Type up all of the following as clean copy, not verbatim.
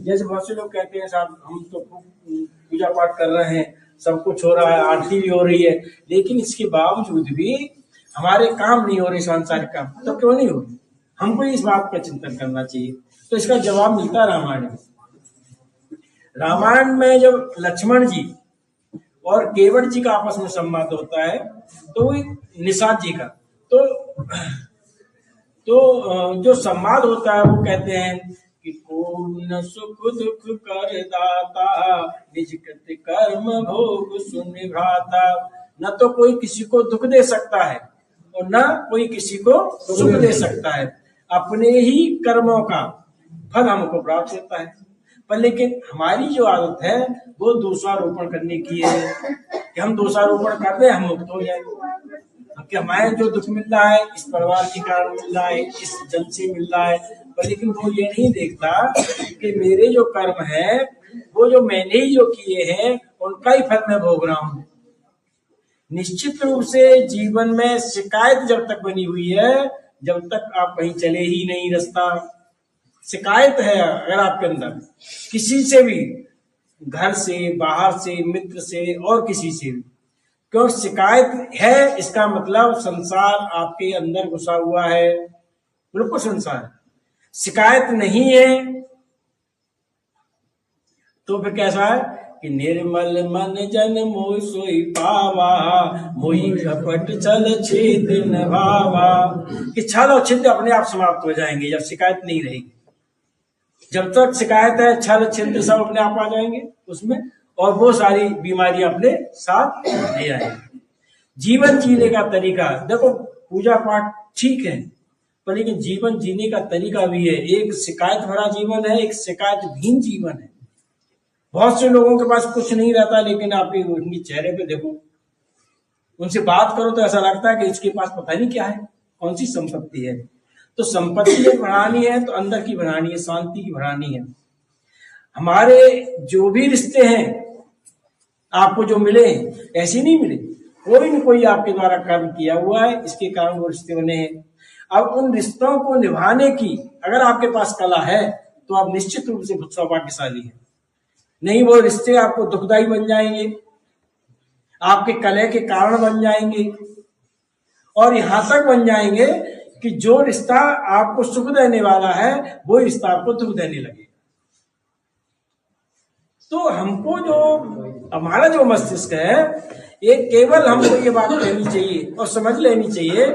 जैसे बहुत से लोग कहते हैं साहब हम तो पूजा पाठ कर रहे हैं, सब कुछ हो रहा है, आरती भी हो रही है, लेकिन इसके बावजूद भी हमारे काम नहीं हो रहे, सांसारिक काम, तो क्यों नहीं हो रहे? हमको इस बात का चिंतन करना चाहिए। तो इसका जवाब मिलता है रामायण में। रामायण में जब लक्ष्मण जी और केवट जी का आपस में संवाद होता है, तो निषाद जी का, तो जो संवाद होता है वो कहते हैं कि को न सुख दुख कर दाता, निज कृत कर्म भोग सुन भ्राता। न तो कोई किसी को दुख दे सकता है और न कोई किसी को सुख दे सकता है, अपने ही कर्मों का फल हमको प्राप्त होता है। पर लेकिन हमारी जो आदत है वो दोषारोपण करने की है कि हम दोषारोपण कर रहे, हम मुक्त हो जाएंगे। कि हमारे जो दुख मिल रहा है इस परिवार के कारण मिल रहा है, इस जन से मिल रहा है, पर लेकिन वो ये नहीं देखता कि मेरे जो कर्म है वो जो मैंने ही जो किए हैं उनका ही फल मैं भोग रहा हूँ। निश्चित रूप से जीवन में शिकायत जब तक बनी हुई है, जब तक आप कहीं चले ही नहीं रास्ता, शिकायत है अगर आपके अंदर किसी से भी, घर से, बाहर से, मित्र से और किसी से भी, क्यों शिकायत है, इसका मतलब संसार आपके अंदर घुसा हुआ है, बिल्कुल संसार। शिकायत नहीं है तो फिर कैसा है कि निर्मल मन जन मोह सोई पावा, मोही कपट छल छिद्र न भावा। कि छल और छिद्र अपने आप समाप्त हो जाएंगे जब शिकायत नहीं रहेगी। जब तक शिकायत है, छल छिद्र सब अपने आप आ जाएंगे उसमें, और वो सारी बीमारियां अपने साथ ले आएंगी। जीवन जीने का तरीका देखो, पूजा पाठ ठीक है, पर लेकिन जीवन जीने का तरीका भी है। एक शिकायत भरा जीवन है, एक शिकायत विहीन जीवन है। बहुत से लोगों के पास कुछ नहीं रहता, लेकिन आपके उनके चेहरे पे देखो, उनसे बात करो तो ऐसा लगता है कि इसके पास पता नहीं क्या है, कौन सी संपत्ति है। तो संपत्ति जब बढ़ानी है तो अंदर की बढ़ानी है, शांति की बढ़ानी है। हमारे जो भी रिश्ते हैं आपको जो मिले ऐसे नहीं मिले, कोई न कोई आपके द्वारा कर्म किया हुआ है, इसके कारण वो रिश्ते बने हैं। अब उन रिश्तों को निभाने की अगर आपके पास कला है तो आप निश्चित रूप से सौभाग्यशाली हैं। नहीं, वो रिश्ते आपको दुखदायी बन जाएंगे, आपके कलह के कारण बन जाएंगे, और यहां तक बन जाएंगे कि जो रिश्ता आपको सुख देने वाला है वो रिश्ता आपको दुख देने लगे। तो हमको जो हमारा जो मस्तिष्क है, ये केवल हमको ये बात कहनी चाहिए और समझ लेनी चाहिए,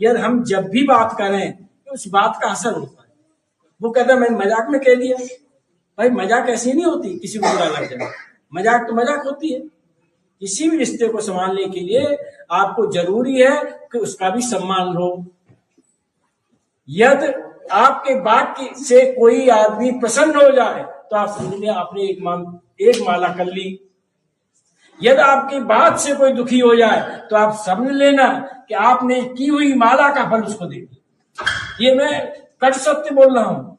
यार हम जब भी बात करें तो उस बात का असर होता है। वो कहता है मैंने मजाक में कह दिया, भाई मजाक ऐसी नहीं होती किसी को बुरा लग जाए, मजाक तो मजाक होती है। किसी भी रिश्ते को संभालने के लिए आपको जरूरी है कि उसका भी सम्मान हो। यदि आपके बात से कोई आदमी प्रसन्न हो जाए तो आप समझ लिया आपने एक माला कर ली। यदि आपकी बात से कोई दुखी हो जाए तो आप समझ लेना कि आपने की हुई माला का फल उसको दे दिया। ये मैं कट सत्य बोल रहा हूं।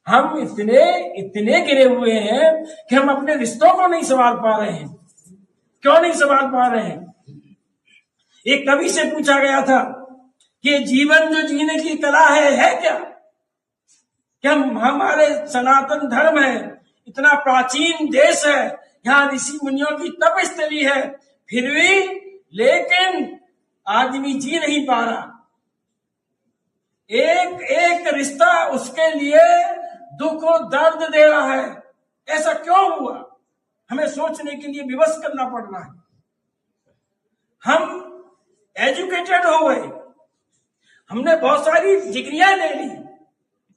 हम इतने गिरे हुए हैं कि हम अपने रिश्तों को नहीं संभाल पा रहे हैं। क्यों नहीं संभाल पा रहे हैं? एक कवि से पूछा गया था कि जीवन जो जीने की कला है क्या? क्या हमारे सनातन धर्म है, इतना प्राचीन देश है, यहाँ ऋषि मुनियों की तपस्थली है, फिर भी लेकिन आदमी जी नहीं पा रहा। एक एक रिश्ता उसके लिए दुख और दर्द दे रहा है। ऐसा क्यों हुआ? हमें सोचने के लिए विवश करना पड़ रहा है। हम एजुकेटेड हो गए, हमने बहुत सारी डिग्रियां ले ली,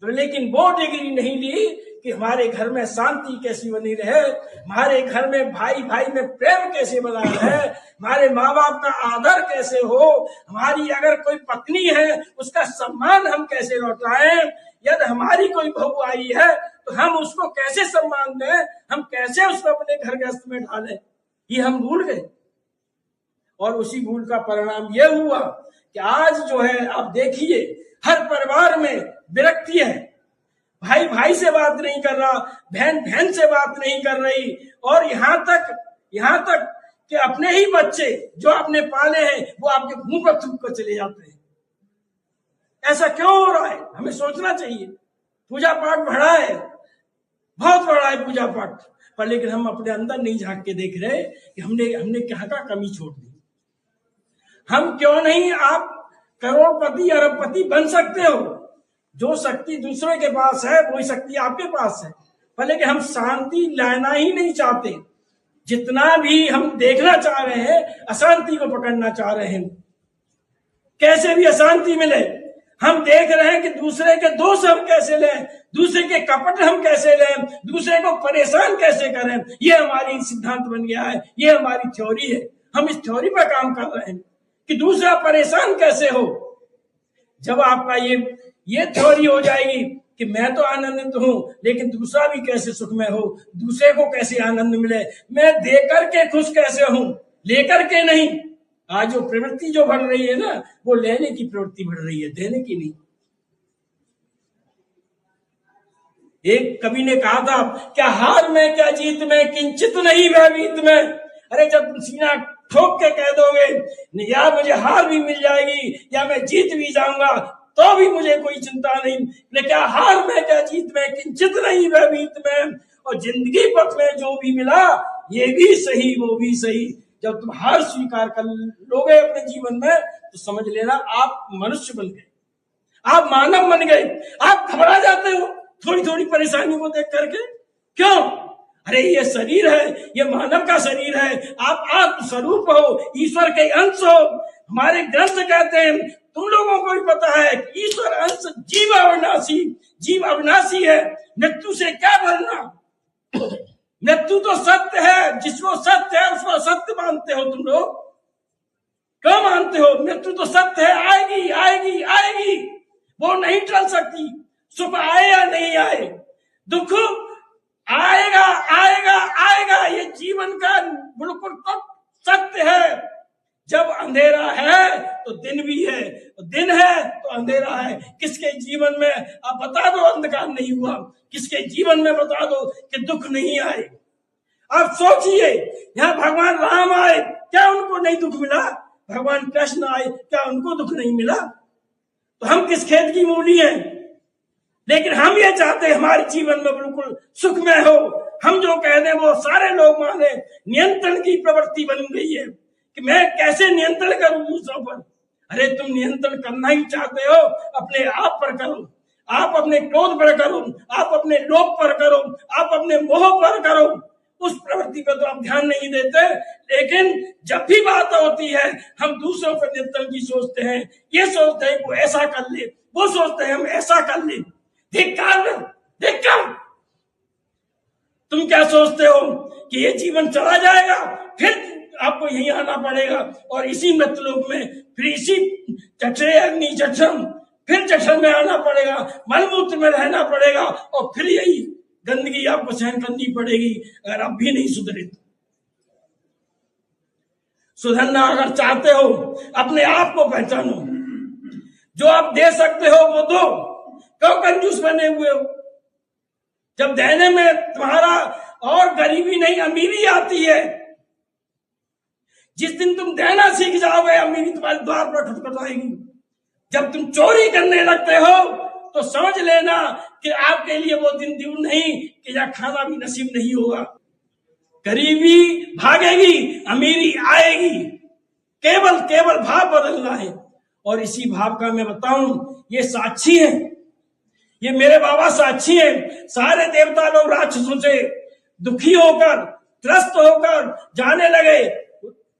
तो लेकिन वो डिग्री नहीं ली कि हमारे घर में शांति कैसी बनी रहे, हमारे घर में भाई भाई में प्रेम कैसे बना रहे, हमारे माँ बाप का आदर कैसे हो, हमारी अगर कोई पत्नी है उसका सम्मान हम कैसे लौटाएं, यदि हमारी कोई बहू आई है तो हम उसको कैसे सम्मान दें, हम कैसे उसको अपने घर गृहस्थ में डालें, ये हम भूल गए। और उसी भूल का परिणाम यह हुआ कि आज जो है आप देखिए हर परिवार में विरक्ति है। भाई भाई से बात नहीं कर रहा, बहन बहन से बात नहीं कर रही, और यहाँ तक कि अपने ही बच्चे जो आपने पाले हैं वो आपके मुंह पर थूक कर चले जाते हैं। ऐसा क्यों हो रहा है? हमें सोचना चाहिए। पूजा पाठ बढ़ा है, बहुत बड़ा है पूजा पाठ, पर लेकिन हम अपने अंदर नहीं झांक के देख रहे कि हमने क्या क्या कमी छोड़ दी। हम क्यों नहीं आप करोड़पति अरबपति बन सकते हो? जो शक्ति दूसरे के पास है वही शक्ति आपके पास है, पर लेकिन हम शांति लाना ही नहीं चाहते। जितना भी हम देखना चाह रहे हैं अशांति को पकड़ना चाह रहे हैं, कैसे भी अशांति मिले। हम देख रहे हैं कि दूसरे के दोष हम कैसे लें, दूसरे के कपट हम कैसे लें, दूसरे को परेशान कैसे करें। ये हमारी सिद्धांत बन गया है, ये हमारी थ्योरी है। हम इस थ्योरी पर काम कर रहे हैं कि दूसरा परेशान कैसे हो। जब आपका ये थ्योरी हो जाएगी कि मैं तो आनंदित हूं लेकिन दूसरा भी कैसे सुखमय हो, दूसरे को कैसे आनंद मिले, मैं देकर के खुश कैसे हूं, लेकर के नहीं। आज जो प्रवृत्ति जो बढ़ रही है ना, वो लेने की प्रवृत्ति बढ़ रही है, देने की नहीं। एक कवि ने कहा था, क्या हार में क्या जीत में किंचित नहीं भयभीत में। अरे जब तुम सीना ठोक के कह दोगे या मुझे हार भी मिल जाएगी या मैं जीत भी जाऊंगा तो भी मुझे कोई चिंता नहीं, लेकिन क्या हार में क्या जीत में किंचित नहीं भयभीत में, और जिंदगी पथ में जो भी मिला ये भी सही वो भी सही। जब तुम हार स्वीकार कर लोगे अपने जीवन में तो समझ लेना आप मनुष्य बन गए, आप मानव बन गए। आप घबरा जाते हो थोड़ी थोड़ी परेशानियों को देख करके, क्यों? अरे ये शरीर है, ये मानव का शरीर है, आप आत्म स्वरूप हो, ईश्वर के अंश हो। हमारे ग्रंथ कहते हैं, तुम लोगों को भी पता है, ईश्वर अंश जीव अविनाशी, जीव अविनाशी है, मृत्यु से क्या भरना। मृत्यु तो सत्य है, जिसको सत्य है उसको सत्य मानते हो तुम लोग, क्यों मानते हो? मृत्यु तो सत्य है, आएगी आएगी आएगी, वो नहीं टल सकती। सुख आए या नहीं आए, दुख आएगा आएगा आएगा, ये जीवन का बिल्कुल तो सत्य है। जब अंधेरा है तो दिन भी है, दिन है तो अंधेरा है। किसके जीवन में आप बता दो अंधकार नहीं हुआ, किसके जीवन में बता दो कि दुख नहीं आए। आप सोचिए, यहाँ भगवान राम आए, क्या उनको नहीं दुख मिला? भगवान कृष्ण आए, क्या उनको दुख नहीं मिला? तो हम किस खेत की मूली हैं? लेकिन हम ये चाहते हैं हमारे जीवन में बिल्कुल सुखमय हो, हम जो कह दें वो सारे लोग माने। नियंत्रण की प्रवृत्ति बन गई है कि मैं कैसे नियंत्रण करूं दूसरों पर। अरे तुम नियंत्रण करना ही चाहते हो, अपने आप पर करो, आप अपने क्रोध पर करो, आप अपने लोभ पर करो, आप अपने मोह पर करो। उस प्रवृत्ति पर तो आप ध्यान नहीं देते, लेकिन जब भी बात होती है हम दूसरों पर नियंत्रण की सोचते हैं। ये सोचते हैं वो ऐसा कर ले, वो सोचते हैं हम ऐसा कर ले। धिक्कार। तुम क्या सोचते हो कि ये जीवन चला जाएगा, फिर आपको यहीं आना पड़ेगा और इसी मृत्युलोक में फिर इसी जठरे अग्नि जठरम, फिर जठर में आना पड़ेगा, मलमूत्र में रहना पड़ेगा और फिर यही गंदगी आपको सहन करनी पड़ेगी अगर आप भी नहीं सुधरे। सुधरना अगर चाहते हो अपने आप को पहचानो, जो आप दे सकते हो वो दो, क्यों कंजूस बने हुए हो? जब देने में तुम्हारा और गरीबी नहीं अमीरी आती है। जिस दिन तुम देना सीख जाओगे अमीरी तुम्हारे द्वार पर खटखटाएगी। जब तुम चोरी करने लगते हो तो समझ लेना कि आपके लिए वो दिन दूर नहीं कि जहाँ खाना भी नसीब नहीं होगा। गरीबी भागेगी, अमीरी आएगी, केवल भाव बदलना है। और इसी भाव का मैं बताऊं, ये साक्षी है, ये मेरे बाबा साक्षी है। सारे देवता लोग राक्षसों से दुखी होकर त्रस्त होकर जाने लगे।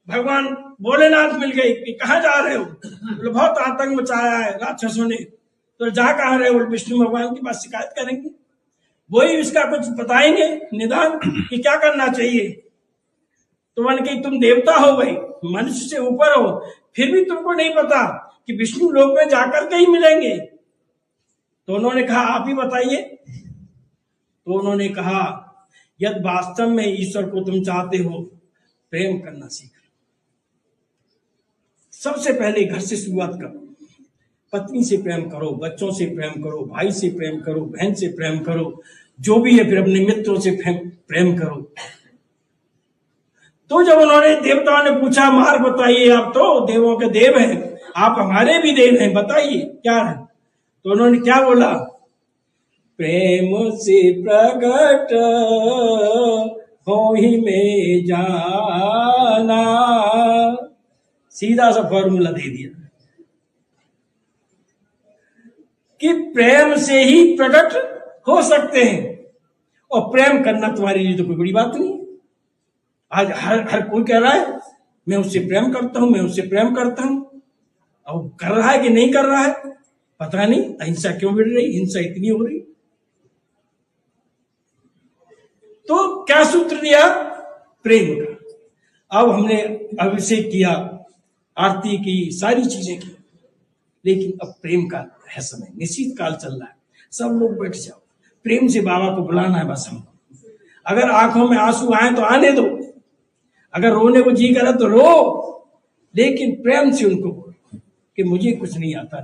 भगवान भोलेनाथ मिल गए कि कहाँ जा रहे हो? बहुत आतंक मचाया है राक्षसों ने, तो जा कहाँ रहे हो? विष्णु भगवान के पास शिकायत करेंगे, वही इसका कुछ बताएंगे निदान कि क्या करना चाहिए। तो मन की तुम देवता हो भाई, मनुष्य से ऊपर हो, फिर भी तुमको नहीं पता कि विष्णु लोक में जाकर के ही मिलेंगे। तो उन्होंने कहा आप ही बताइए। तो उन्होंने कहा यदि वास्तव में ईश्वर को तुम चाहते हो, प्रेम करना सीखो। सबसे पहले घर से शुरुआत करो, पत्नी से प्रेम करो, बच्चों से प्रेम करो, भाई से प्रेम करो, बहन से प्रेम करो, जो भी है, फिर अपने मित्रों से प्रेम करो। तो जब उन्होंने देवताओं ने पूछा मार्ग बताइए, आप तो देवों के देव हैं, आप हमारे भी देव हैं, बताइए क्या है। तो उन्होंने क्या बोला? प्रेम से प्रगट हो ही में जाना। सीधा सा फॉर्मूला दे दिया कि प्रेम से ही प्रकट हो सकते हैं, और प्रेम करना तुम्हारे लिए तो कोई बड़ी बात नहीं। आज हर कोई कह रहा है मैं उससे प्रेम करता हूं, मैं उससे प्रेम करता हूं। अब कर रहा है कि नहीं कर रहा है पता नहीं। अहिंसा क्यों बढ़ रही, हिंसा इतनी हो रही। तो क्या सूत्र दिया? प्रेम का। अब हमने अभिषेक किया, आरती की, सारी चीजें की, लेकिन अब प्रेम का है समय, निश्चित काल चल रहा है। सब लोग बैठ जाओ, प्रेम से बाबा को बुलाना है बस हमको। अगर आंखों में आंसू आए तो आने दो, अगर रोने को जी करे तो रो, लेकिन प्रेम से उनको बोलो कि मुझे कुछ नहीं आता,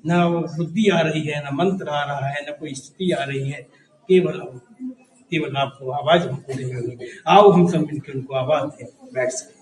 ना वो बुद्धि आ रही है, ना मंत्र आ रहा है, ना कोई स्तुति आ रही है, केवल आपको आवाज हमको दे रही है। आओ हम सब मिलकर उनको आवाज दें, बैठ सकते।